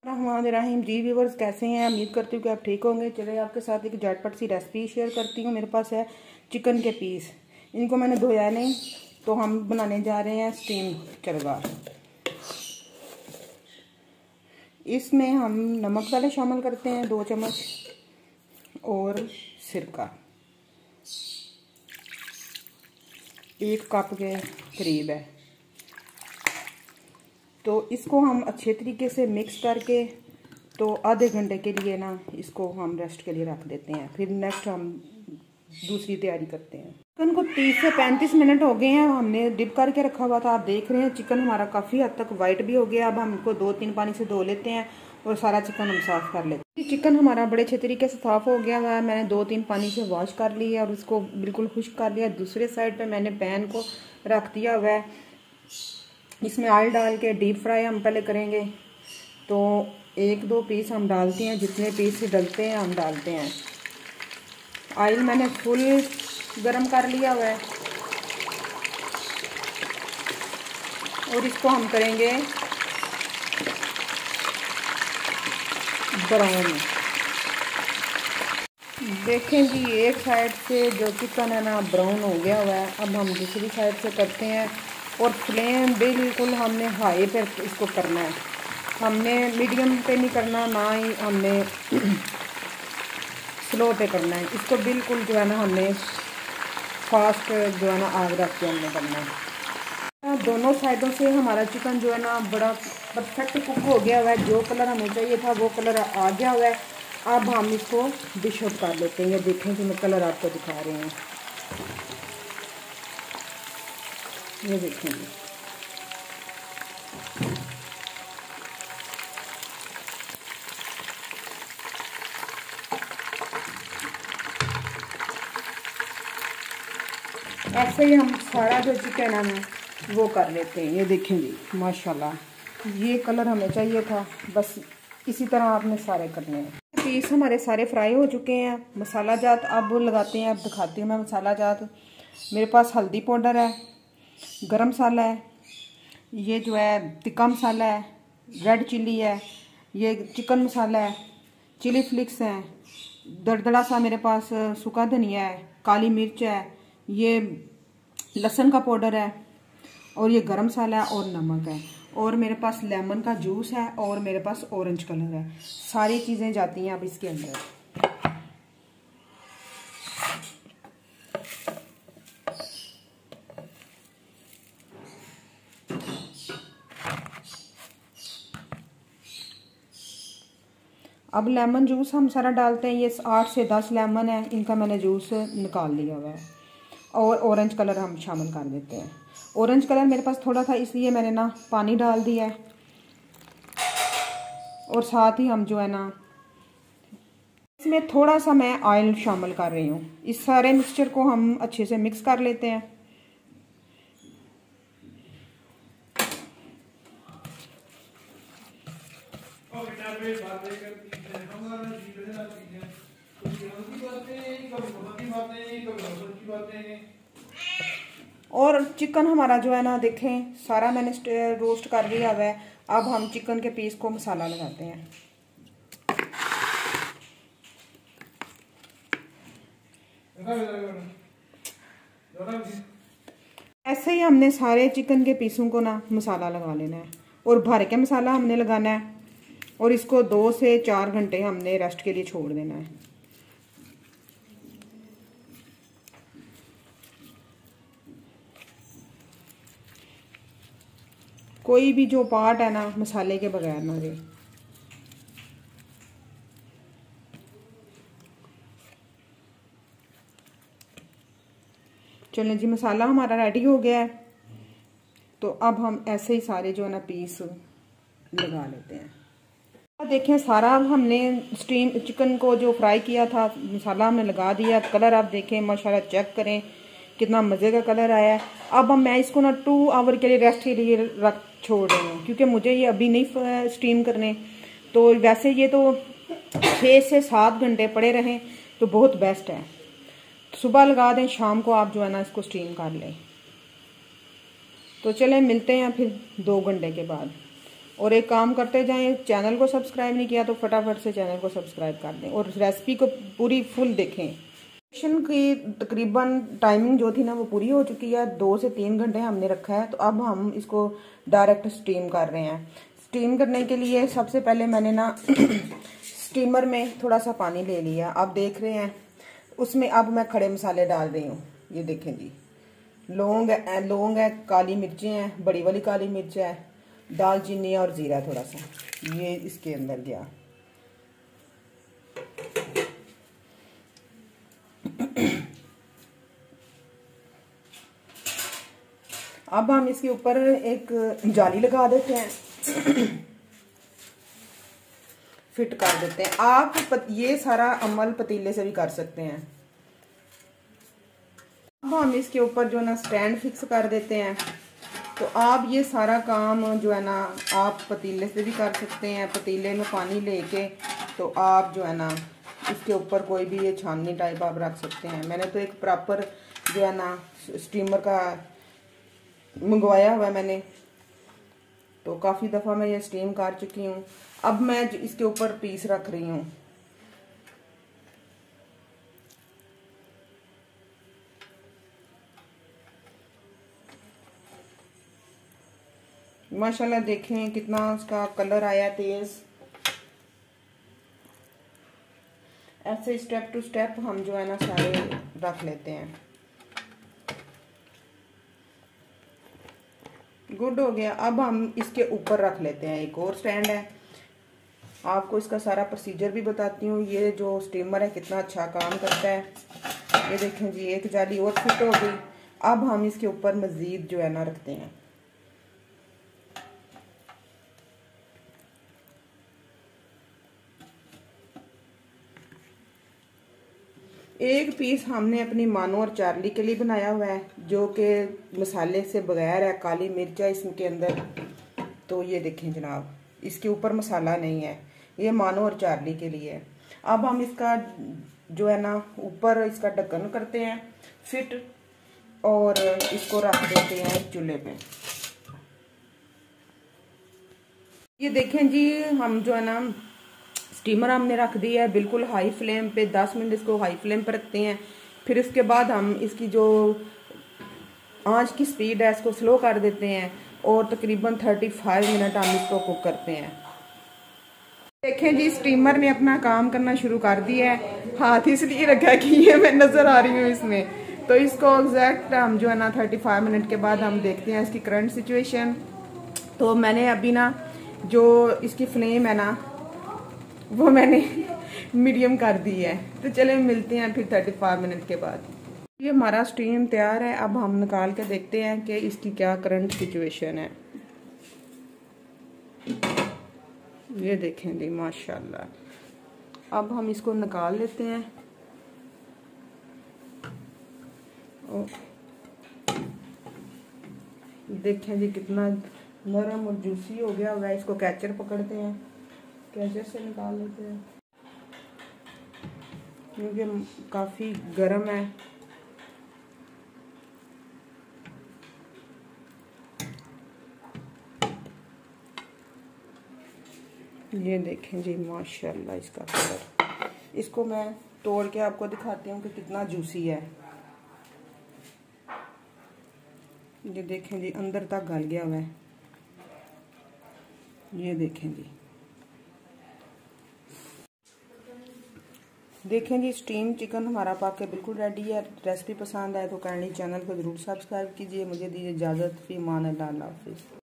रहमान जी viewers, कैसे हैं? उम्मीद करती हूँ कि आप ठीक होंगे। चलिए आपके साथ एक झटपट सी रेसिपी शेयर करती हूँ। मेरे पास है चिकन के पीस। इनको मैंने धोया नहीं, तो हम बनाने जा रहे हैं स्टीम चरगार। इसमें हम नमक वाले शामिल करते हैं 2 चम्मच और सिरका 1 कप के करीब है। तो इसको हम अच्छे तरीके से मिक्स करके तो आधे घंटे के लिए ना इसको हम रेस्ट के लिए रख देते हैं। फिर नेक्स्ट हम दूसरी तैयारी करते हैं। चिकन को 30 से 35 मिनट हो गए हैं, हमने डिप करके रखा हुआ था। आप देख रहे हैं चिकन हमारा काफ़ी हद तक वाइट भी हो गया। अब हम इसको 2-3 पानी से धो लेते हैं और सारा चिकन हम साफ़ कर लेते हैं। चिकन हमारा बड़े अच्छे तरीके से साफ़ हो गया हुआ है। मैंने 2-3 पानी से वॉश कर लिया और उसको बिल्कुल खुश्क कर लिया। दूसरे साइड पर मैंने पैन को रख दिया हुआ है। इसमें ऑयल डाल के डीप फ्राई हम पहले करेंगे। तो 1-2 पीस हम डालते हैं, जितने पीस डलते हैं हम डालते हैं। ऑयल मैंने फुल गरम कर लिया हुआ है और इसको हम करेंगे ब्राउन। देखें जी, एक साइड से जो चिकन है ना ब्राउन हो गया हुआ है। अब हम दूसरी साइड से करते हैं और फ्लेम बिल्कुल हमने हाई पे इसको करना है। हमने मीडियम पे नहीं करना, ना ही हमने स्लो पे करना है। इसको बिल्कुल जो है ना हमने फास्ट जो है ना आग रख के हमने करना है। दोनों साइडों से हमारा चिकन जो है ना बड़ा परफेक्ट कुक हो गया हुआ है। जो कलर हमें चाहिए था वो कलर आ गया हुआ है। अब हम इसको डिश आउट कर लेते हैं। ये देखें कि मैं कलर आपको दिखा रही हूँ, ये देखेंगे। ऐसे ही हम सारा जो चिकन है ना वो कर लेते हैं। ये देखेंगे माशाल्लाह, ये कलर हमें चाहिए था। बस इसी तरह आपने सारे करने हैं। पीस हमारे सारे फ्राई हो चुके हैं। मसाला जात अब लगाते हैं। अब दिखाती हूँ मैं मसाला जात। मेरे पास हल्दी पाउडर है, गरम मसाला है, ये जो है तिक्का मसाला है, रेड चिल्ली है, ये चिकन मसाला है, चिली फ्लिक्स है, दरदरा सा मेरे पास सूखा धनिया है, काली मिर्च है, ये लहसुन का पाउडर है और ये गरम मसाला है और नमक है और मेरे पास लेमन का जूस है और मेरे पास ऑरेंज कलर है। सारी चीज़ें जाती हैं अब इसके अंदर। अब लेमन जूस हम सारा डालते हैं। ये 8 से 10 लेमन है, इनका मैंने जूस निकाल लिया हुआ है। और ऑरेंज कलर हम शामिल कर देते हैं। ऑरेंज कलर मेरे पास थोड़ा था, इसलिए मैंने ना पानी डाल दिया है। और साथ ही हम जो है ना इसमें थोड़ा सा मैं ऑयल शामिल कर रही हूँ। इस सारे मिक्सचर को हम अच्छे से मिक्स कर लेते हैं। और चिकन हमारा जो है ना देखें सारा मैंने रोस्ट कर लिया हुआ है। अब हम चिकन के पीस को मसाला लगाते हैं। ऐसे ही हमने सारे चिकन के पीसों को ना मसाला लगा लेना है और भर के मसाला हमने लगाना है और इसको 2 से 4 घंटे हमने रेस्ट के लिए छोड़ देना है। कोई भी जो पार्ट है ना मसाले के बगैर ना रहे। चलें जी, मसाला हमारा रेडी हो गया है। तो अब हम ऐसे ही सारे जो है ना पीस लगा लेते हैं। देखें सारा हमने स्टीम चिकन को जो फ्राई किया था मसाला हमने लगा दिया। कलर आप देखें माशाल्लाह, चेक करें कितना मज़े का कलर आया है। अब मैं इसको ना 2 आवर के लिए रेस्ट के लिए रख छोड़ रही हूँ, क्योंकि मुझे ये अभी नहीं स्टीम करने। तो वैसे ये तो 6 से 7 घंटे पड़े रहें तो बहुत बेस्ट है। सुबह लगा दें, शाम को आप जो है ना इसको स्टीम कर लें। तो चलें मिलते हैं फिर 2 घंटे के बाद। और एक काम करते जाएं, चैनल को सब्सक्राइब नहीं किया तो फटाफट से चैनल को सब्सक्राइब कर दें और रेसिपी को पूरी फुल देखें। की तकरीबन टाइमिंग जो थी ना वो पूरी हो चुकी है, 2 से 3 घंटे हमने रखा है। तो अब हम इसको डायरेक्ट स्टीम कर रहे हैं। स्टीम करने के लिए सबसे पहले मैंने ना स्टीमर में थोड़ा सा पानी ले लिया। आप देख रहे हैं उसमें अब मैं खड़े मसाले डाल रही हूँ। ये देखें जी, लौंग है, काली मिर्चें हैं, बड़ी वाली काली मिर्च है, दालचीनी और ज़ीरा थोड़ा सा, ये इसके अंदर गया। अब हम इसके ऊपर एक जाली लगा देते हैं, फिट कर देते हैं। आप ये सारा अमल पतीले से भी कर सकते हैं। अब हम इसके ऊपर जो है ना स्टैंड फिक्स कर देते हैं। तो आप ये सारा काम जो है ना आप पतीले से भी कर सकते हैं। पतीले में पानी लेके तो आप जो है ना इसके ऊपर कोई भी ये छाननी टाइप आप रख सकते हैं। मैंने तो एक प्रॉपर जो है ना स्टीमर का मंगवाया हुआ है मैंने, तो काफ़ी दफ़ा मैं ये स्टीम कर चुकी हूँ। अब मैं इसके ऊपर पीस रख रही हूँ। माशाल्लाह देखें कितना उसका कलर आया तेज। ऐसे स्टेप टू स्टेप हम जो है ना सारे रख लेते हैं। गुड हो गया। अब हम इसके ऊपर रख लेते हैं। एक और स्टैंड है, आपको इसका सारा प्रोसीजर भी बताती हूँ। ये जो स्टीमर है कितना अच्छा काम करता है। ये देखें जी, एक जाली और फिट हो गई। अब हम इसके ऊपर मज़ीद जो है ना रखते हैं। एक पीस हमने अपनी मानो और चार्ली के लिए बनाया हुआ है, जो कि मसाले से बगैर है। काली मिर्च है इसके अंदर। तो ये देखें जनाब, इसके ऊपर मसाला नहीं है, ये मानो और चार्ली के लिए है। अब हम इसका जो है ना ऊपर इसका ढक्कन करते हैं फिट और इसको रख देते हैं चूल्हे पे। ये देखें जी, हम जो है ना स्टीमर हमने रख दी है बिल्कुल हाई फ्लेम पे। 10 मिनट इसको हाई फ्लेम पर रखते हैं। फिर उसके बाद हम इसकी जो आंच की स्पीड है इसको स्लो कर देते हैं और तकरीबन 35 मिनट हम इसको कुक करते हैं। देखें जी, स्टीमर ने अपना काम करना शुरू कर दिया है। हाथ इसलिए रखा है कि ये मैं नज़र आ रही हूँ इसमें। तो इसको एग्जैक्ट हम जो है ना 35 मिनट के बाद हम देखते हैं इसकी करंट सिचुएशन। तो मैंने अभी ना जो इसकी फ्लेम है ना वो मैंने मीडियम कर दी है। तो चले मिलते हैं फिर 35 मिनट के बाद। ये हमारा स्टीम तैयार है। अब हम निकाल के देखते हैं कि इसकी क्या करंट सिचुएशन है। ये देखें जी माशाल्लाह। अब हम इसको निकाल लेते हैं। देखें जी कितना नरम और जूसी हो गया हुआ है। इसको कैचर पकड़ते हैं, कैचर से निकाल लेते हैं क्योंकि काफ़ी गर्म है। ये देखें जी माशाल्लाह इसका कलर। इसको मैं तोड़ के आपको दिखाती हूँ कि कितना जूसी है। ये देखें जी अंदर तक गल गया हुआ है। ये देखें जी, देखें जी स्टीम चिकन हमारा पक के बिल्कुल रेडी है। रेसिपी पसंद आए तो काइंडली चैनल को ज़रूर सब्सक्राइब कीजिए। मुझे दीजिए इजाज़त। फी मान अल्लाह, हाफिज़।